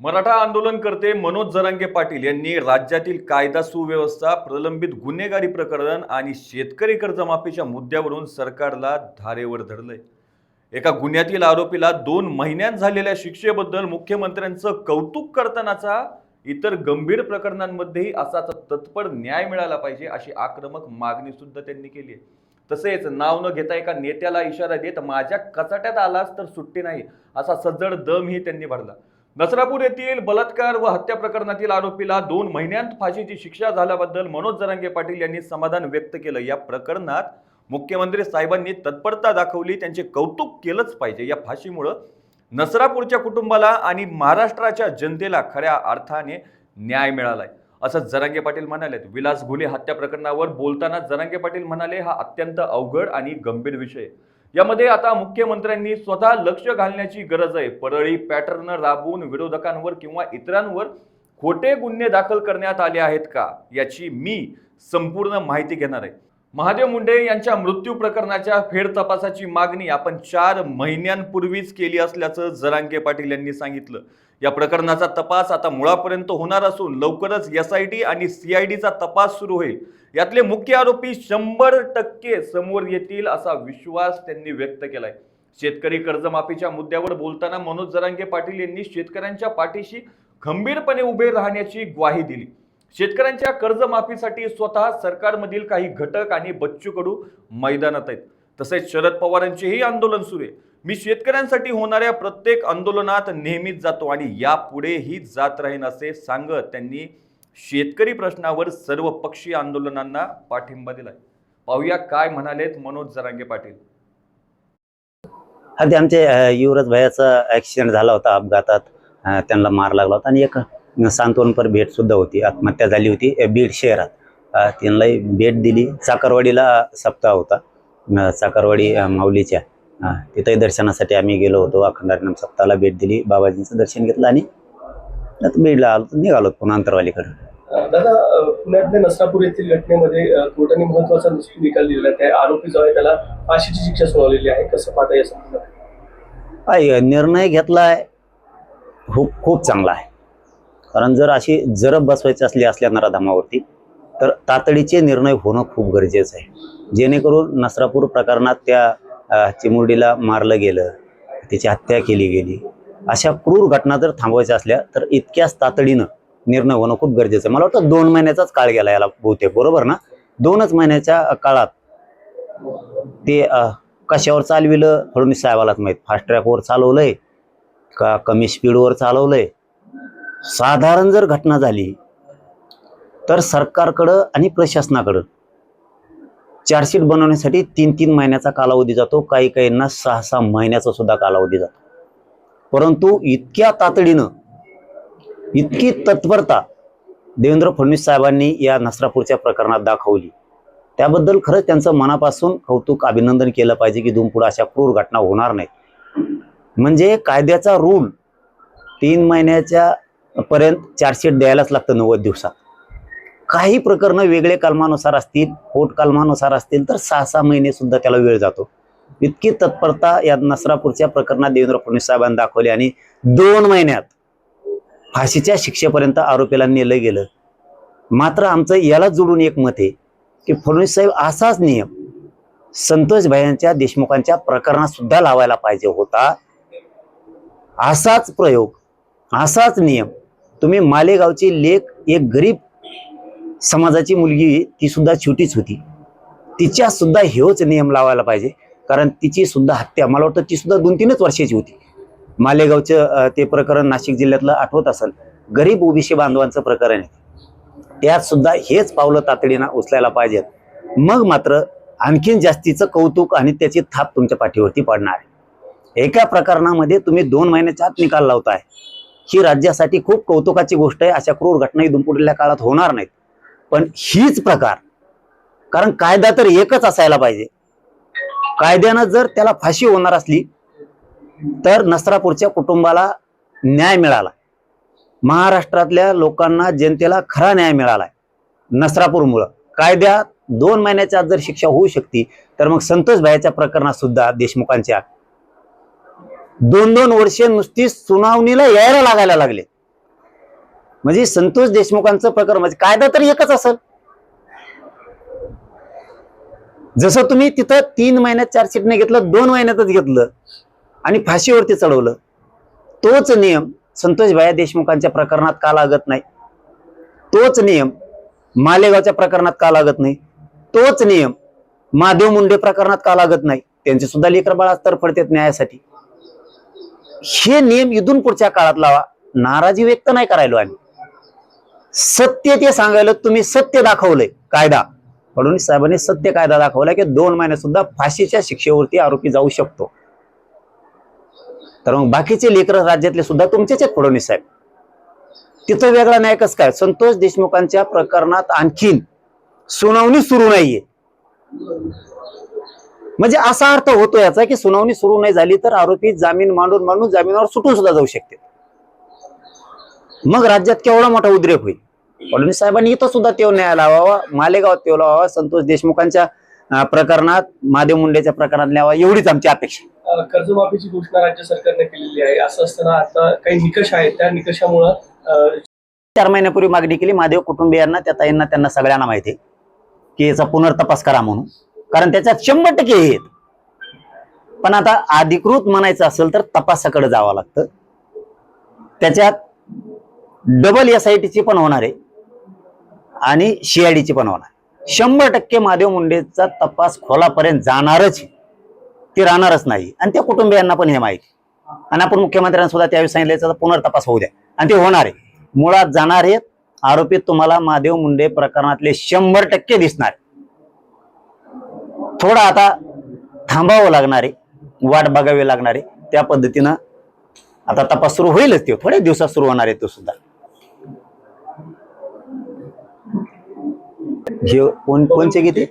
मराठा आंदोलनकर्ते मनोज जरांगे पाटील यांनी राज्यातील कायदा सुव्यवस्था, प्रलंबित गुन्हेगारी प्रकरण आणि शेतकरी कर्जमाफीच्या मुद्द्यावरून सरकारला धारेवर धरलंय। एका गुन्ह्यातील आरोपीला 2 महिन्यात झालेल्या शिक्षेबद्दल मुख्यमंत्र्यांचं कौतुक करतानाचा इतर गंभीर प्रकरणांमध्येही असाच तत्पर न्याय मिळाला पाहिजे अशी आक्रमक मागणी सुद्धा त्यांनी केली आहे। तसेच नाव न घेता एका नेत्याला इशारा देत माझ्या कचाट्यात आलास तर सुट्टी नाही असा सज्जड दमही त्यांनी भरला। नसरापूर येथील बलात्कार व हत्या प्रकरणातील आरोपीला 2 महिन्यांत फाशीची शिक्षा झाल्याबद्दल मनोज जरांगे पाटील यांनी समाधान व्यक्त केलं। या प्रकरणात मुख्यमंत्री साहेबांनी तत्परता दाखवली, त्यांचे कौतुक केलंच पाहिजे। या फाशीमुळे नसरापूरच्या कुटुंबाला आणि महाराष्ट्राच्या जनतेला खऱ्या अर्थाने न्याय मिळालाय असं जरांगे पाटील म्हणाले। विलास घुले हत्या प्रकरणावर बोलताना जरांगे पाटील म्हणाले, हा अत्यंत अवघड आणि गंभीर विषय, यामध्ये आता मुख्यमंत्र्यांनी स्वतः लक्ष घालण्याची गरज आहे। परळी पॅटर्न राबवून विरोधकांवर किंवा इतरांवर खोटे गुन्हे दाखल करण्यात आले आहेत का याची मी संपूर्ण माहिती घेणार आहे। महादेव मुंडे यांच्या मृत्यू प्रकरणाच्या फेर तपासाची मागणी आपण 4 महिन्यांपूर्वीच केली असल्याचं जरांगे पाटील यांनी सांगितलं। या प्रकरणाचा तपास आता मुळापर्यंत होणार असून लवकरच SIT आणि CIDचा तपास सुरू होईल। यातले मुख्य आरोपी 100% समोर येतील असा विश्वास त्यांनी व्यक्त केलाय। शेतकरी कर्जमाफीच्या मुद्द्यावर बोलताना मनोज जरांगे पाटील यांनी शेतकऱ्यांच्या पाठीशी खंबीरपणे उभे राहण्याची ग्वाही दिली। शेतकऱ्यांच्या कर्जमाफीसाठी स्वतः सरकारमधील काही घटक आणि बच्चू कडू मैदानात आहेत। तसेच शरद पवारांचेही आंदोलन सुरू आहे। मी शेतकऱ्यांसाठी होणाऱ्या प्रत्येक आंदोलनात नेहमीच जातो आणि यापुढेही जात राहीन असे सांगत त्यांनी शेतकरी प्रश्नावर सर्वपक्षीय आंदोलनांना पाठिंबा दिलाय। पाहूया काय म्हणालेत मनोज जरांगे पाटील। अगदी आमचे युवराज भैयाचा ऍक्सिडेंट झाला होता, अपघातात त्यांना मार लागला होता आणि एक सांत्वनपर भेट सुद्धा होती। आत्महत्या झाली होती बीड शहरात, त्यांना भेट दिली। चाकरवाडीला सप्ताह होता, चाकरवाडी माऊलीच्या तिथे दर्शनासाठी आम्ही गेलो होतो। अखंड हरिनाम सप्ताहाला भेट दिली, बाबाजींचं दर्शन घेतलं आणि बीडला आलो, निघालो पुन्हा अंतरवालीकडे। दादा, पुण्यातल्या नसरापूर येथील घटनेमध्ये कोर्टाने महत्वाचा निकाल दिलेला आहे। त्या आरोपी जो आहे त्याला फाशीची शिक्षा सुनावलेली आहे, कसं पाहता या संदर्भात? निर्णय घेतलाय खूप चांगला आहे, कारण जर अशी जरब बसवायची असल्या नराधामावरती तर तातडीचे निर्णय होणं खूप गरजेचं आहे, जेणेकरून नसरापूर प्रकरणात त्या चिमुरडीला मारलं गेलं, तिची हत्या केली गेली, अशा क्रूर घटना जर थांबवायच्या असल्या तर इतक्याच तातडीनं निर्णय होणं खूप गरजेचं आहे। मला वाटतं 2 महिन्याचाच काळ गेला याला बहुतेक, बरोबर ना? 2च महिन्याच्या काळात ते कशावर चालविलं फडणवीस साहेबालाच माहीत। फास्ट ट्रॅकवर चालवलंय का कमी स्पीडवर चालवलंय? साधारण जर घटना झाली तर सरकारकडं आणि प्रशासनाकडं चार्जशीट बनवण्यासाठी 3-3 महिन्याचा कालावधी जातो, काही काहींना 6-6 महिन्याचा सुद्धा कालावधी जातो। परंतु इतक्या तातडीनं इतकी तत्परता देवेंद्र फडणवीस साहेबांनी या नसरापूरच्या प्रकरणात दाखवली, त्याबद्दल खरंच त्यांचं मनापासून कौतुक अभिनंदन केलं पाहिजे की इथून पुढे अशा क्रूर घटना होणार नाहीत। म्हणजे कायद्याचा रूल 3 महिन्याच्या पर्यंत चार्जशीट द्यायलाच लागतं 90 दिवसात। काही प्रकरण वेगळे कलमानुसार असतील, पोट कलमानुसार असतील तर 6-6 महिने सुद्धा त्याला वेळ जातो। इतकी तत्परता या नसरापूरच्या प्रकरणात देवेंद्र फडणवीस साहेबांनी दाखवली आणि 2 महिन्यात फाशीच्या शिक्षेपर्यंत आरोपीला नेलं गेलं। मात्र आमचं याला जोडून एक मत आहे की फडणवीस साहेब असाच नियम संतोष भाईंच्या देशमुखांच्या प्रकरणात सुद्धा लावायला पाहिजे होता। असाच प्रयोग, असाच नियम तुम्ही मालेगावची लेक, एक गरीब समाजाची मुलगी, ती सुद्धा छोटीच होती, तिच्या सुद्धा हेच नियम लावायला पाहिजे, कारण तिची सुद्धा हत्या मला वाटतं ती सुद्धा 2-3च वर्षाची होती। मालेगावचं ते प्रकरण नाशिक जिल्ह्यातलं आठवत असेल, गरीब ओबीसी बांधवांचं प्रकरण आहे, त्यात सुद्धा हेच पावलं तातडीनं उचलायला पाहिजेत। मग मात्र आणखीन जास्तीचं कौतुक आणि त्याची थाप तुमच्या पाठीवरती पडणार आहे। एका प्रकरणामध्ये तुम्ही 2 महिन्याच्या आत निकाल लावताय, ही राज्यासाठी खूप कौतुकाची गोष्ट आहे। अशा क्रूर घटना इथून पुढल्या काळात होणार नाहीत, पण हीच प्रकार, कारण कायदा तर एकच असायला पाहिजे। कायद्यानं जर त्याला फाशी होणार असली तर नसरापूरच्या कुटुंबाला न्याय मिळाला, महाराष्ट्रातल्या लोकांना, जनतेला खरा न्याय मिळालाय नसरापूरमुळं। कायद्यात 2 महिन्याच्या आत जर शिक्षा होऊ शकते तर मग संतोष भाईच्या प्रकरणात सुद्धा देशमुखांच्या 2-2 वर्षे नुसती सुनावणीला यायला लागायला लागले। म्हणजे संतोष देशमुखांचं प्रकरण म्हणजे कायदा तर एकच असेल. जसं तुम्ही तिथं 3 महिन्यात चार्जशीटने घेतलं, 2 महिन्यातच घेतलं आणि फाशीवरती चढवलं, तोच नियम संतोष भाया देशमुखांच्या प्रकरणात का लागत नाही? तोच नियम मालेगावच्या प्रकरणात का लागत नाही? तोच नियम महादेव मुंडे प्रकरणात का लागत नाही? त्यांचे सुद्धा लेकर बाळा तडफडतात न्यायासाठी. हे नियम इथून पुढच्या काळात लावा. नाराजी व्यक्त नाही करायलो आम्ही, सत्य ते सांगायला. तुम्ही सत्य दाखवलंय. कायदा फडणवीस साहेबांनी सत्य कायदा दाखवला की 2 महिने सुद्धा फाशीच्या शिक्षेवरती आरोपी जाऊ शकतो. तर मग बाकीचे लेकर राज्यातले सुद्धा तुमचेच आहेत फडणवीस साहेब. तिथं वेगळा न्याय कसं काय? संतोष देशमुखांच्या प्रकरणात आणखीन सुनावणी सुरू नाहीये. म्हणजे असा अर्थ होतो याचा की सुनावणी सुरू नाही झाली तर आरोपी जामीन मांडून जामिनावर सुटून सुद्धा जाऊ शकते. मग राज्यात केवढा मोठा उद्रेक होईल. फडणवीस साहेबांनी इथं सुद्धा तेव न्याय लावावा, मालेगावात तेव लावावा, संतोष देशमुखांच्या प्रकरणात, महादेव मुंडेच्या प्रकरणात न्यावा, एवढीच आमची अपेक्षा. कर्जमाफीची घोषणा राज्य सरकारने केलेली आहे. असं असताना आता काही निकष आहेत, त्या निकषामुळं 4 महिन्यापूर्वी मागणी केली महादेव कुटुंबियांना, त्या ताईंना, त्यांना सगळ्यांना माहिती आहे की याचा पुनर्तपास करा म्हणून, कारण त्याच्यात 100% आहेत. पण आता अधिकृत म्हणायचं असेल तर तपासाकडे जावं लागतं. त्याच्यात डबल SITची पण होणार आहे आणि CIDची पण होणार. 100% महादेव मुंडेचा तपास खोलापर्यंत जाणारच, ते राहणारच नाही. आणि त्या कुटुंबियांना पण हे माहिती. आणि आपण मुख्यमंत्र्यांना सुद्धा त्यावेळी सांगितलं पुनर्तपास होऊ द्या, आणि ते होणार आहे. मुळात जाणार आहेत आरोपी तुम्हाला महादेव मुंडे प्रकरणातले 100% दिसणार. थोडा आता थांबावं लागणार आहे, वाट बघावी लागणार आहे. त्या पद्धतीनं आता तपास सुरू होईलच, ते थोड्या दिवसात सुरू होणार आहे तो सुद्धा. हे कोणचे घेते?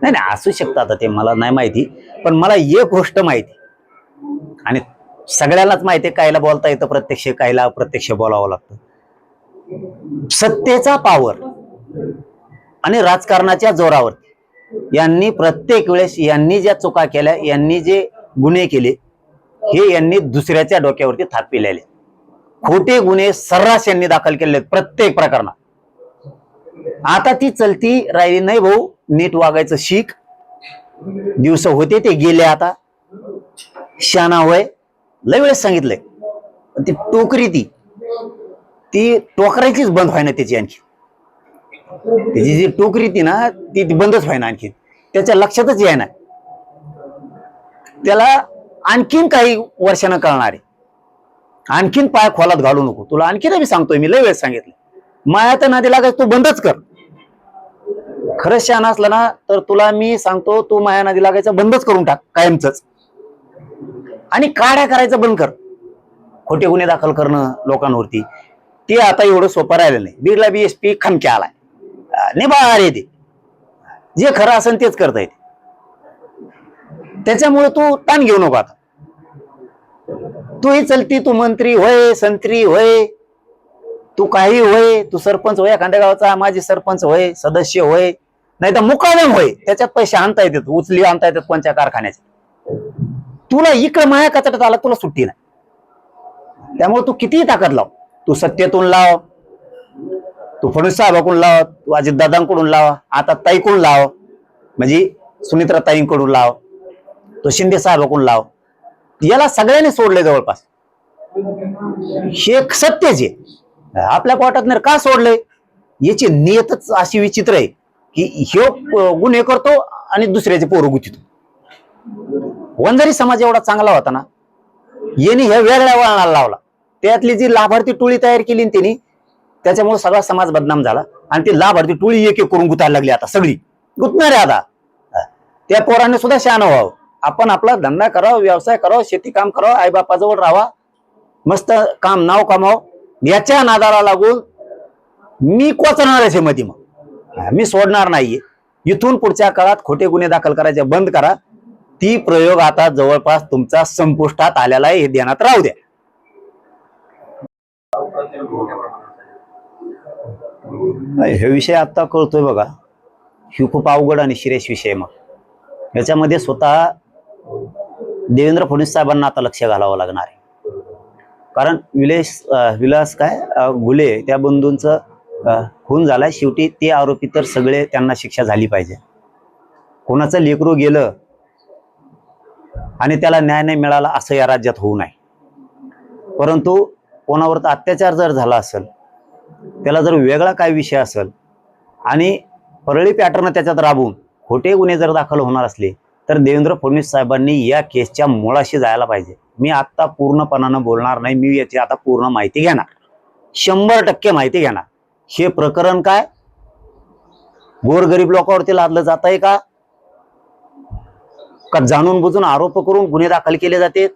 नाही असू शकतं, आता ते मला नाही माहिती. पण मला एक गोष्ट माहिती, आणि सगळ्यांनाच माहिती आहे, कायला बोलता येतं प्रत्यक्ष, कायला अप्रत्यक्ष बोलावं लागतं. सत्तेचा पावर आणि राजकारणाच्या जोरावरती यांनी प्रत्येक वेळेस यांनी ज्या चुका केल्या, यांनी जे गुन्हे केले, हे यांनी दुसऱ्याच्या डोक्यावरती थाप पिलेले. खोटे गुन्हे सर्रास यांनी दाखल केले प्रत्येक प्रकरणात. आता ती चलती राहिली नाही भाऊ, नीट वागायचं शिक. दिवस होते ते गेले. आता शाना होय, लय वेळेस सांगितलंय. ती टोकरी ती टोकरायचीच बंद व्हायना त्याची. आणखी त्याची जी टोकरी ती ना, ती बंदच व्हायना आणखी. त्याच्या लक्षातच येईना. त्याला आणखीन काही वर्षानं कळणार आहे. आणखीन पाय खोलात घालू नको. तुला आणखीन मी सांगतोय, मी लय वेळेस सांगितलं, माया तर नादी लागायचं तू बंदच कर. खरंच शहाणा असला ना तर तुला मी सांगतो, तू माया नादी लागायचं बंदच करून टाक कायमच. आणि काड्या करायचं बंद कर. खोटे गुन्हे दाखल करणं लोकांवरती, ते आता एवढं सोपं राहिलं नाही. बीडला BSP खमक्या आलाय, निभार येते. जे खरं असेल तेच करता येते. त्याच्यामुळे तू ताण घेऊ नको. आता तूही चलती, तू मंत्री होय, संत्री होय, तू काही होय, तू सरपंच होय, एखाद्या गावाचा माजी सरपंच होय, सदस्य होय, नाही तर मुकादम होय. त्याच्यात पैसे आणता येतात, उचली आणता येतात कोणत्या कारखान्याचे. तुला इकडे माया कचऱ्यात आला, तुला सुट्टी नाही. त्यामुळे तू कितीही ताकद लाव, तू सत्तेतून लाव, तू फडणवीस साहेबाकडून लाव, तू अजितदादांकडून लाव, आता ताईकडून लाव, म्हणजे सुनित्रा ताईंकडून लाव, तो शिंदे साहेबाकडून लाव. याला सगळ्यांनी सोडले जवळपास. हे सत्यच आहे. आपल्या पोटात का सोडलंय, याची नियतच अशी विचित्र आहे की ह्यो गुन्हे करतो आणि दुसऱ्याचे पोरं गुंतितो. वंजारी समाज एवढा चांगला होता ना, यांनी हे वेगळ्या वळणाला लावला. त्यातली जी लाभार्थी टोळी तयार केली त्यांनी, त्याच्यामुळे सगळा समाज बदनाम झाला. आणि ती लाभार्थी टोळी एक एक करून गुतायला लागली. आता सगळी गुतणार आहे. आता त्या पोरांनी सुद्धा शहाणं व्हावं. आपण आपला धंदा करावा, व्यवसाय करावा, शेती काम करावं, आईबापाजवळ राहावा, मस्त काम नाव कमाव. याच्या नादाला लागून मी कोचणार मध्ये, मग मी सोडणार नाहीये. इथून पुढच्या काळात खोटे गुन्हे दाखल करायचे बंद करा. ती प्रयोग आता जवळपास तुमचा संपुष्टात आलेला आहे, हे ध्यानात राहू द्या. हे विषय आता कळतोय बघा, ही खूप अवघड आणि सिरियस विषय. मग याच्यामध्ये स्वतः देवेंद्र फडणवीस साहेबांना आता लक्ष घालावं लागणार आहे. कारण विलास घुले त्या बंधूंचं खून झालाय. शेवटी ते आरोपी तर सगळे, त्यांना शिक्षा झाली पाहिजे. कोणाचं लेकरू गेलं आणि त्याला न्याय नाही मिळाला असं या राज्यात होऊ नये. परंतु कोणावर तर अत्याचार जर झाला असेल, त्याला जर वेगळा काय विषय असेल आणि परळी पॅटर्न त्याच्यात राबवून खोटे गुन्हे जर दाखल होणार असले, तर देवेंद्र फडणवीस साहेबांनी या केसच्या मुळाशी जायला पाहिजे. मी आता पूर्णपणानं बोलणार नाही, मी याची आता पूर्ण माहिती घेणार, 100% माहिती घेणार. हे प्रकरण काय गोरगरीब लोकांवरती लादलं जात आहे का जाणून बुजून आरोप करून गुन्हे दाखल केले जाते,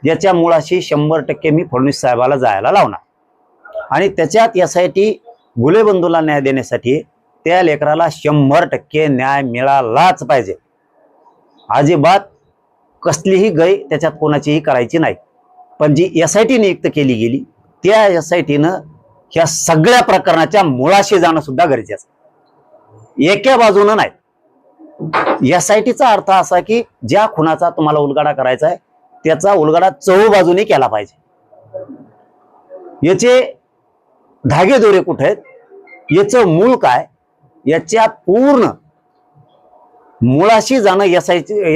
याच्या मुळाशी 100% मी फडणवीस साहेबाला जायला लावणार. आणि त्याच्यात यासाठी गुले बंधूला न्याय देण्यासाठी त्या लेकराला 100% न्याय मिळालाच पाहिजे. अजिबात कसलीही गय त्याच्यात कोणाचीही करायची नाही. पण जी SIT नियुक्त केली गेली, त्या SITनं ह्या सगळ्या प्रकरणाच्या मुळाशी जाणं सुद्धा गरजेचं, एका बाजूनं नाही. SITचा अर्थ असा की ज्या खुनाचा तुम्हाला उलगडा करायचा आहे त्याचा उलगडा चहूबाजूने केला पाहिजे. याचे धागेदोरे कुठे आहेत, याचं मूळ काय, याच्या पूर्ण मुळाशी जाणं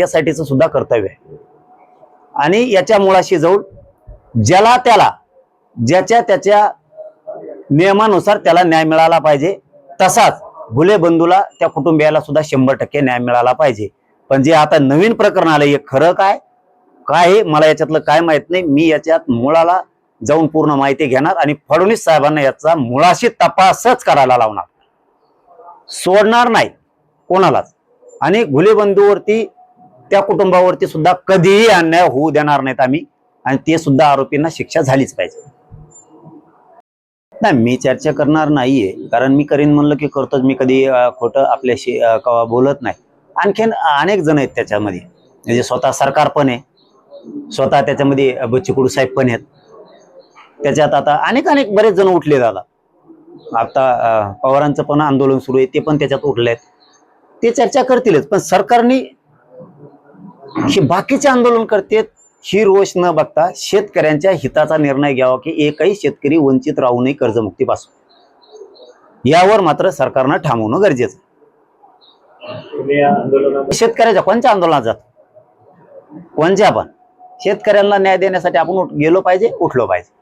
SITचं सुद्धा कर्तव्य आहे. आणि याच्या मुळाशी जाऊन ज्याला त्याला ज्याच्या त्याच्या नियमानुसार त्याला न्याय मिळाला पाहिजे. तसाच घुले बंधूला त्या कुटुंबियाला सुद्धा 100% न्याय मिळाला पाहिजे. पण जे आता नवीन प्रकरण आलं, हे खरं काय काय मला याच्यातलं काय माहित नाही. मी याच्यात मुळाला जाऊन पूर्ण माहिती घेणार आणि फडणवीस साहेबांना याचा मुळाशी तपासच करायला लावणार, सोडणार नाही कोणालाच. आणि घुले बंधूवरती त्या कुटुंबावरती सुद्धा कधीही अन्याय होऊ देणार नाहीत आम्ही. आणि ते सुद्धा आरोपींना शिक्षा झालीच पाहिजे. नाही, मी चर्चा करणार नाहीये, कारण मी करीन म्हणलं की करतोच. मी कधी खोटं आपल्याशी बोलत नाही. आणखीन अनेक जण आहेत त्याच्यामध्ये, म्हणजे स्वतः सरकार पण आहे, स्वतः त्याच्यामध्ये बच्चू कडू साहेब पण आहेत त्याच्यात. आता अनेक बरेच जण उठले दादा. आता पवारांचं पण आंदोलन सुरू आहे, ते पण त्याच्यात उठले आहेत. ते चर्चा करतीलच. पण सरकारने हे बाकीचे आंदोलन करते ही रोष न बघता शेतकऱ्यांच्या हिताचा निर्णय घ्यावा की एकही शेतकरी वंचित राहू नये कर्जमुक्तीपासून. यावर मात्र सरकारनं ठामवणं गरजेचं. शेतकऱ्याच्या कोणत्या आंदोलनात जात, कोणत्या पण शेतकऱ्यांना न्याय देण्यासाठी आपण गेलो पाहिजे, उठलो पाहिजे.